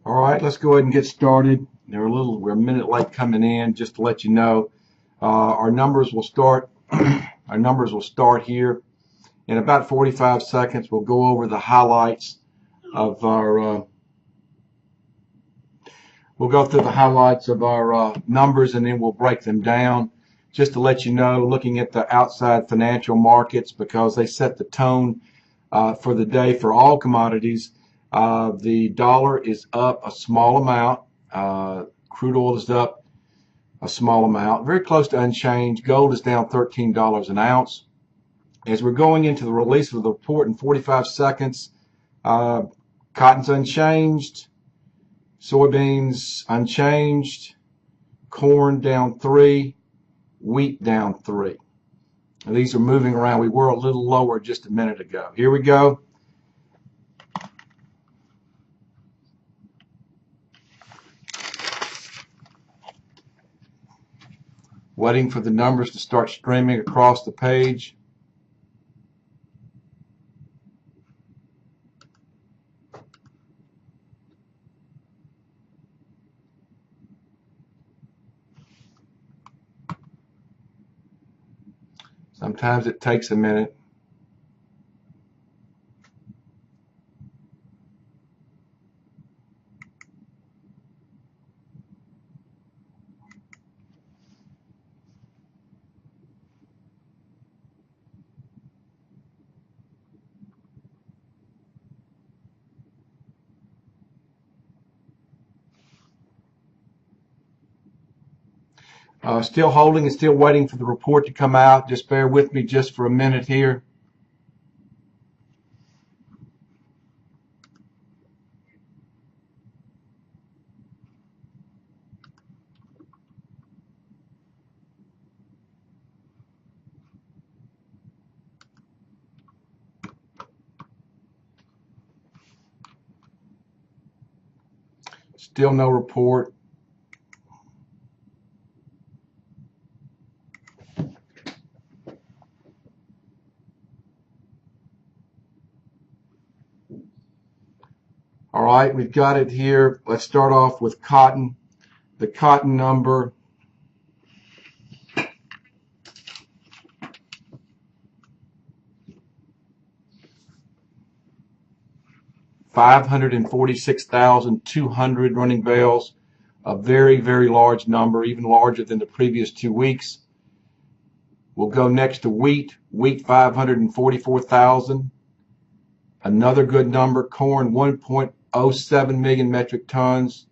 All right, let's go ahead and get started. We're a minute late coming in. Just to let you know, our numbers will start. Our numbers will start here in about 45 seconds. We'll go over the highlights of our. We'll go through the highlights of our numbers, and then we'll break them down. Just to let you know, looking at the outside financial markets, because they set the tone for the day for all commodities. The dollar is up a small amount. Crude oil is up a small amount, very close to unchanged. Gold is down $13 an ounce. As we're going into the release of the report in 45 seconds, cotton's unchanged, soybeans unchanged, corn down 3, wheat down 3. Now, these are moving around. We were a little lower just a minute ago. Here we go. Waiting for the numbers to start streaming across the page. Sometimes it takes a minute. Still holding and still waiting for the report to come out. Just bear with me just for a minute here. Still no report. All right, we've got it here. Let's start off with cotton. The cotton number, $546,200 running bales, a very, very large number, even larger than the previous 2 weeks. We'll go next to wheat. Wheat, 544,000. Another good number. Corn, 1.07 million metric tons.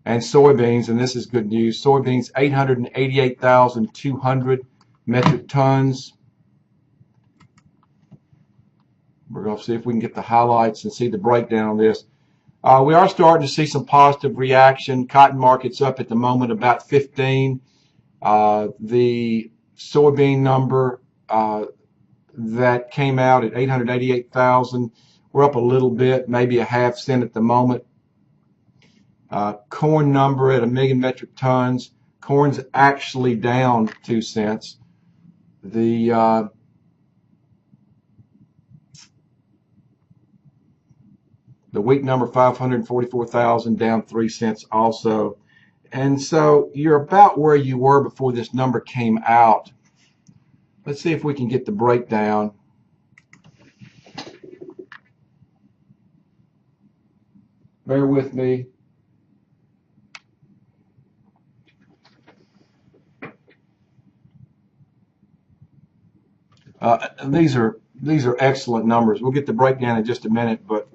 And soybeans, and this is good news, soybeans, 888,200 metric tons. We're going to see if we can get the highlights and see the breakdown on this. We are starting to see some positive reaction. Cotton market's up at the moment about 15. The soybean number that came out at 888,000, we're up a little bit, maybe a half cent at the moment. Corn number at 1 million metric tons. Corn's actually down 2 cents. The wheat number, 544,000, down 3 cents also. And so you're about where you were before this number came out. Let's see if we can get the breakdown. Bear with me. These are excellent numbers. We'll get the breakdown in just a minute, but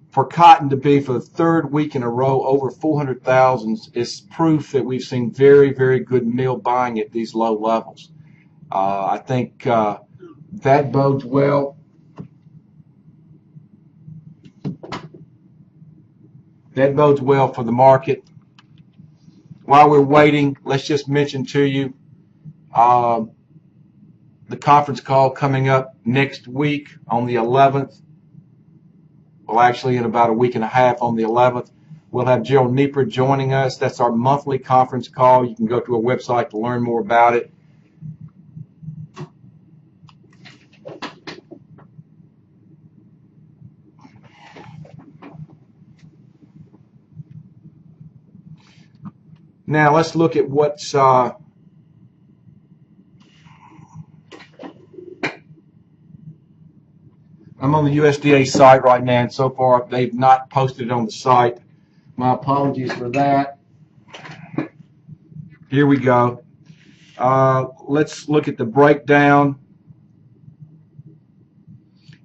for cotton to be for the 3rd week in a row over 400,000 is proof that we've seen very, very good mill buying at these low levels. I think that bodes well. That bodes well for the market. While we're waiting, let's just mention to you the conference call coming up next week on the 11th. Well, actually, in about a week and a half on the 11th, we'll have Gerald Nieper joining us. That's our monthly conference call. You can go to our website to learn more about it. Now let's look at what's I'm on the USDA site right now, and so far they've not posted it on the site. My apologies for that. Here we go. Let's look at the breakdown.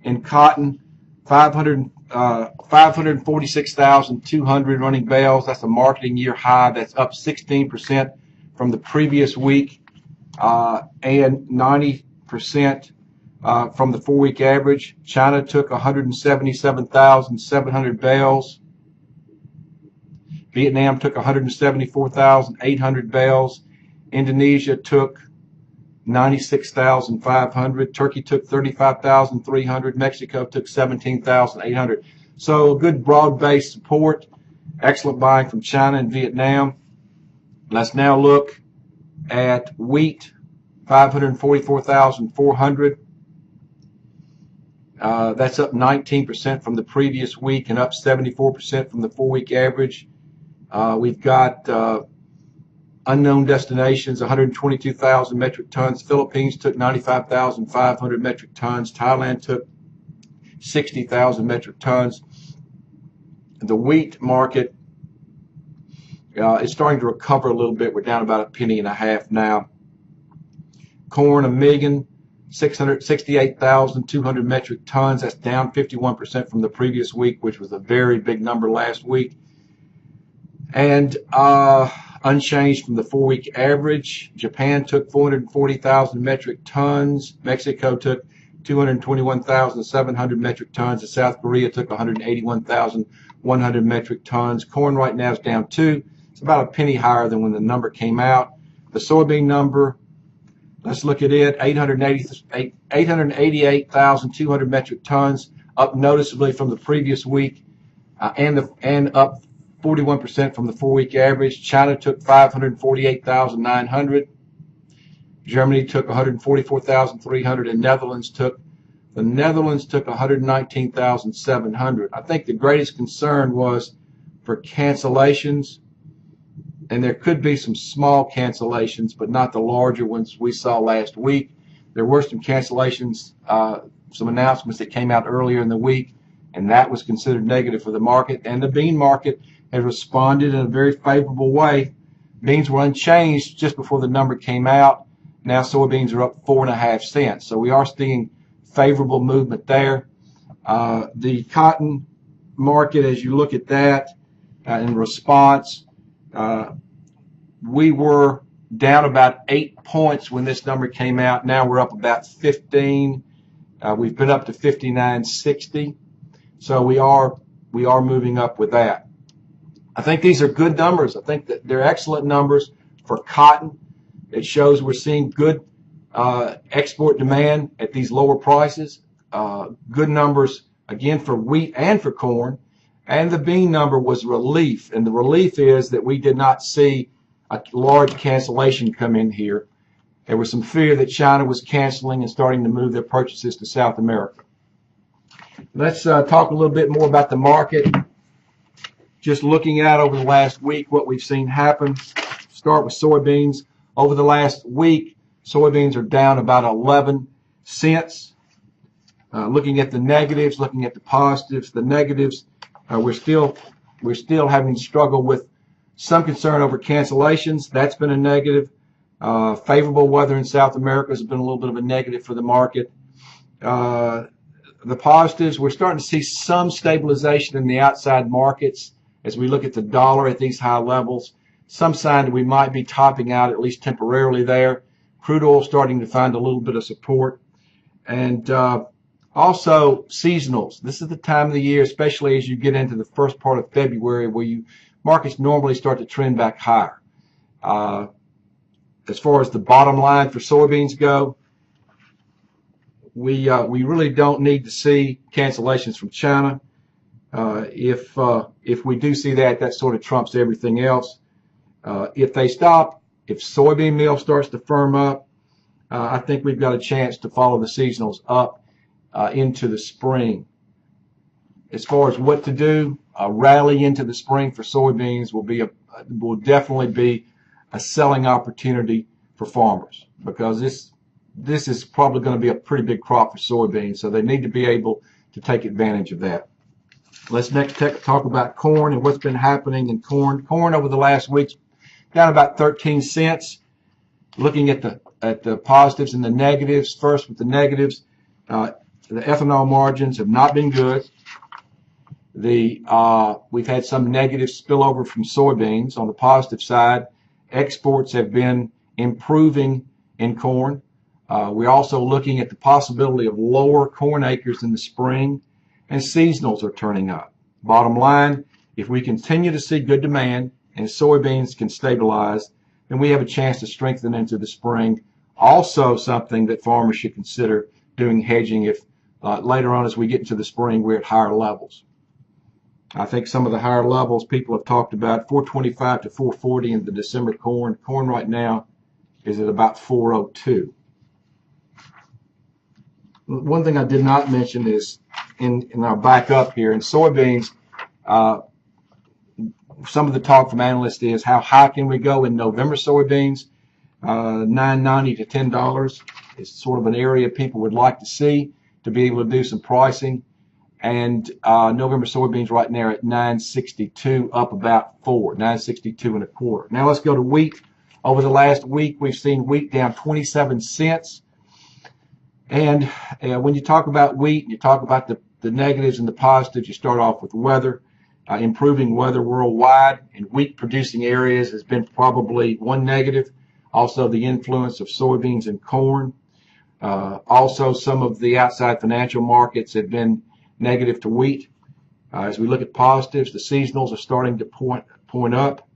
In cotton, 546,200 running bales. That's a marketing year high. That's up 16% from the previous week and 90% from the 4-week average. China took 177,700 bales. Vietnam took 174,800 bales. Indonesia took 96,500. Turkey took 35,300. Mexico took 17,800. So good broad-based support. Excellent buying from China and Vietnam. Let's now look at wheat, 544,400. That's up 19% from the previous week and up 74% from the 4-week average. We've got unknown destinations, 122,000 metric tons. Philippines took 95,500 metric tons. Thailand took 60,000 metric tons. The wheat market is starting to recover a little bit. We're down about 1.5 pennies now. Corn, 1,668,200 metric tons. That's down 51% from the previous week, which was a very big number last week. And unchanged from the 4-week average. Japan took 440,000 metric tons. Mexico took 221,700 metric tons. And South Korea took 181,100 metric tons. Corn right now is down 2. It's about 1 penny higher than when the number came out. The soybean number, let's look at it, 888,200 metric tons, up noticeably from the previous week and up 41% from the 4-week average. China took 548,900. Germany took 144,300, and the Netherlands took 119,700. I think the greatest concern was for cancellations, and there could be some small cancellations, but not the larger ones we saw last week. There were some cancellations, some announcements that came out earlier in the week, and that was considered negative for the market. And the bean market has responded in a very favorable way. Beans were unchanged just before the number came out. Now soybeans are up 4.5 cents. So we are seeing favorable movement there. The cotton market, as you look at that in response, we were down about 8 points when this number came out. Now we're up about 15. We've been up to 59.60. So we are moving up with that. I think these are good numbers. I think that they're excellent numbers for cotton. It shows we're seeing good export demand at these lower prices. Good numbers, again, for wheat and for corn. And the bean number was relief. And the relief is that we did not see a large cancellation come in here. There was some fear that China was canceling and starting to move their purchases to South America. Let's talk a little bit more about the market. Just looking at over the last week what we've seen happen. Start with soybeans. Over the last week, soybeans are down about 11 cents. Looking at the negatives, looking at the positives, the negatives, we're still having to struggle with some concern over cancellations. That's been a negative. Favorable weather in South America has been a little bit of a negative for the market. The positives, we're starting to see some stabilization in the outside markets as we look at the dollar at these high levels. Some sign that we might be topping out, at least temporarily there. Crude oil starting to find a little bit of support. And also seasonals. This is the time of the year, especially as you get into the first part of February, where markets normally start to trend back higher. As far as the bottom line for soybeans go, we really don't need to see cancellations from China. If we do see that, that sort of trumps everything else. If they stop, if soybean meal starts to firm up, I think we've got a chance to follow the seasonals up into the spring. As far as what to do, a rally into the spring for soybeans will definitely be a selling opportunity for farmers, because this is probably going to be a pretty big crop for soybeans, so they need to be able to take advantage of that. Let's next talk about corn and what's been happening in corn. Corn over the last week down about 13 cents. Looking at the positives and the negatives. First, with the negatives, the ethanol margins have not been good. We've had some negative spillover from soybeans. On the positive side, exports have been improving in corn. We're also looking at the possibility of lower corn acres in the spring, and seasonals are turning up. Bottom line, if we continue to see good demand and soybeans can stabilize, then we have a chance to strengthen into the spring. Also, something that farmers should consider doing hedging if later on as we get into the spring we're at higher levels. I think some of the higher levels people have talked about, 425 to 440 in the December corn. Corn right now is at about 402. One thing I did not mention is in our backup here in soybeans, some of the talk from analysts is how high can we go in November soybeans? $9.90 to $10 is sort of an area people would like to see to be able to do some pricing. And November soybeans right now at $9.62, up about 4, $9.62 1/4. Now let's go to wheat. Over the last week, we've seen wheat down 27 cents. And when you talk about wheat, you talk about the negatives and the positives. You start off with weather. Improving weather worldwide in wheat producing areas has been probably one negative. Also, the influence of soybeans and corn. Also, some of the outside financial markets have been negative to wheat. As we look at positives, the seasonals are starting to point up.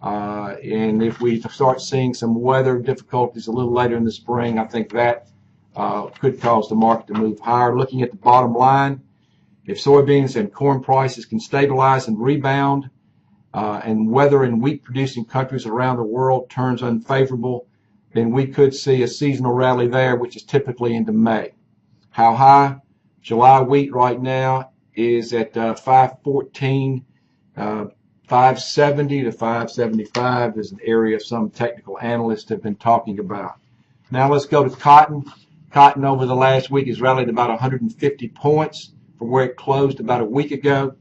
And if we start seeing some weather difficulties a little later in the spring, I think that could cause the market to move higher. Looking at the bottom line, if soybeans and corn prices can stabilize and rebound, and weather in wheat producing countries around the world turns unfavorable, then we could see a seasonal rally there, which is typically into May. How high? July wheat right now is at 514, 570 to 575 is an area some technical analysts have been talking about. Now let's go to cotton. Cotton over the last week has rallied about 150 points from where it closed about a week ago.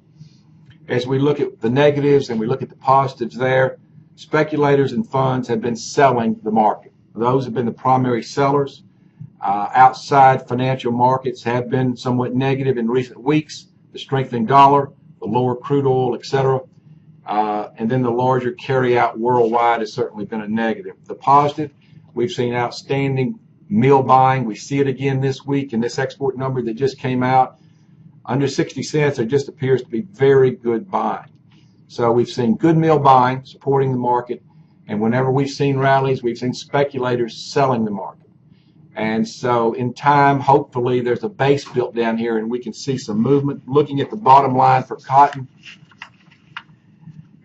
As we look at the negatives and we look at the positives there, speculators and funds have been selling the market. Those have been the primary sellers. Outside financial markets have been somewhat negative in recent weeks. The strengthening dollar, the lower crude oil, etc. And then the larger carryout worldwide has certainly been a negative. The positive, we've seen outstanding meal buying. We see it again this week in this export number that just came out. Under 60 cents, there just appears to be very good buying. So we've seen good meal buying supporting the market, and whenever we've seen rallies, we've seen speculators selling the market. And so in time, hopefully, there's a base built down here and we can see some movement. Looking at the bottom line for cotton,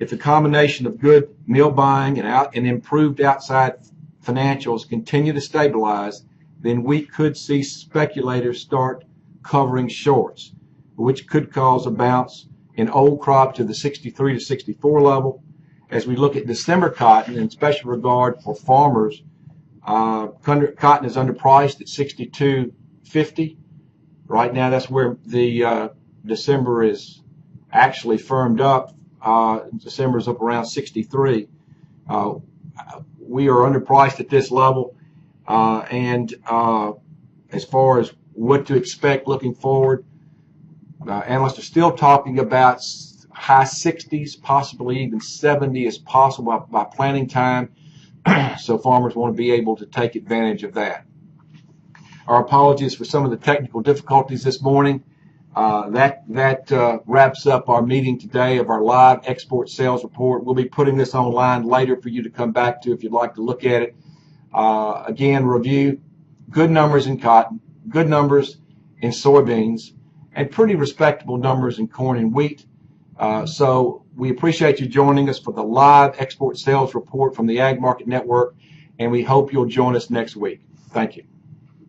if the combination of good meal buying and improved outside financials continue to stabilize, then we could see speculators start covering shorts, which could cause a bounce in old crop to the 63 to 64 level. As we look at December cotton, in special regard for farmers, cotton is underpriced at 62.50. Right now, that's where the December is actually firmed up. December is up around 63. We are underpriced at this level, and as far as what to expect looking forward, analysts are still talking about high 60s, possibly even 70 as possible by planting time. So farmers want to be able to take advantage of that. Our apologies for some of the technical difficulties this morning. That wraps up our meeting today of our live export sales report. We'll be putting this online later for you to come back to if you'd like to look at it. Again, review good numbers in cotton, good numbers in soybeans, and pretty respectable numbers in corn and wheat. So we appreciate you joining us for the live export sales report from the Ag Market Network, and we hope you'll join us next week. Thank you.